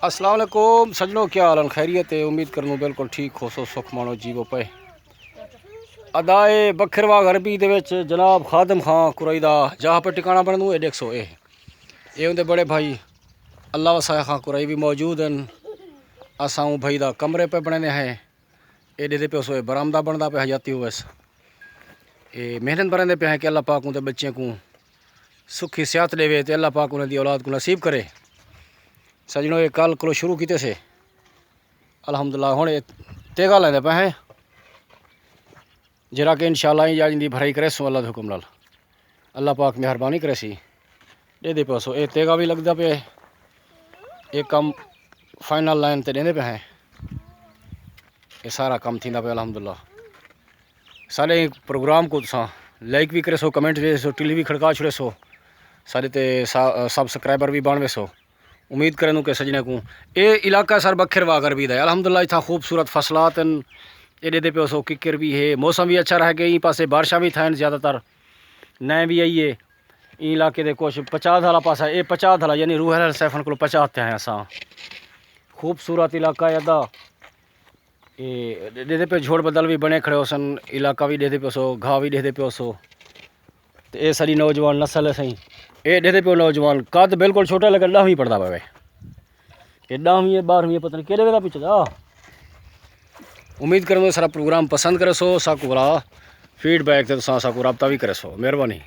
السلام علیکم سجنوں، کیا حال خیریت ہے؟ امید کرنوں بالکل ٹھیک ہو سو سکھ مانو جیو پے ادائے بکھروا غربی دے وچ جناب خادم خان قریئی دا جہاں پہ ٹکانا بنوں اے 100 اے اندے بڑے بھائی اللہ وسائے خان قریئی بھی موجود ہیں۔ اساں بھائی دا کمرے پہ بنے ہیں، اے دے پہ سو برآمدہ بندا پہ حیاتی ہوئس اے محنت برندے پہ ہیں کہ اللہ پاک دے بچے کو سکھی صحت دے تے اللہ پاک انہاں دی اولاد کو نصیب کرے۔ سجنوں یہ کل کو شروع کیتے سے الحمدللہ ہن تیگا لیندے پہ ہیں جرا کہ انشاءاللہ یا جن دی بھرائی کرے سو اللہ دے حکم نال اللہ پاک مہربانی کرے سی دے پہ سو اے تیگا بھی لگدا پہ ایک کم فائنل لائن تے دیندے پہ ہیں۔ یہ سارا کم تھیندا پہ الحمدللہ۔ سارے پروگرام کو تساں لائک بھی کرے سو، کمنٹ دے سو، ٹیلی بھی کھڑکا چھڑے سو، سارے تے سبسکرائبر بھی بنوے سو۔ امید کریں کہ سجنے کو اے علاقہ سر بکھروا غربی دا الحمدللہ اتنا خوبصورت فصلات ایڈے دے پہ سو ککر بھی ہے، موسم بھی اچھا رہ گئی، پاسے بارشاں بھی تھائیں زیادہ تر نئے بھی آئیے این علاقے دے کچھ 50 والا پاسا اے 50 والا یعنی روح سیفن کو 50 تے ہیں اساں خوبصورت علاقہ ادا دے پہ جھوڑ بدل بھی بنے کھڑے ہو سن، علاقہ بھی دے پہ سو، گھا بھی دے پہ سو تے اے ساری نوجوان نسل ہے سہی اے دے پہ نوجوان قد بالکل چھوٹا لگا 10ویں پڑھدا پے اے 10ویں 12ویں پتہ نہیں کیڑے ویلا پیچھے دا۔ امید کروں سارا پروگرام پسند کرے سو، ساکو برا فیڈ بیک تے سا کو رابطہ بھی کرے سو، مہربانی۔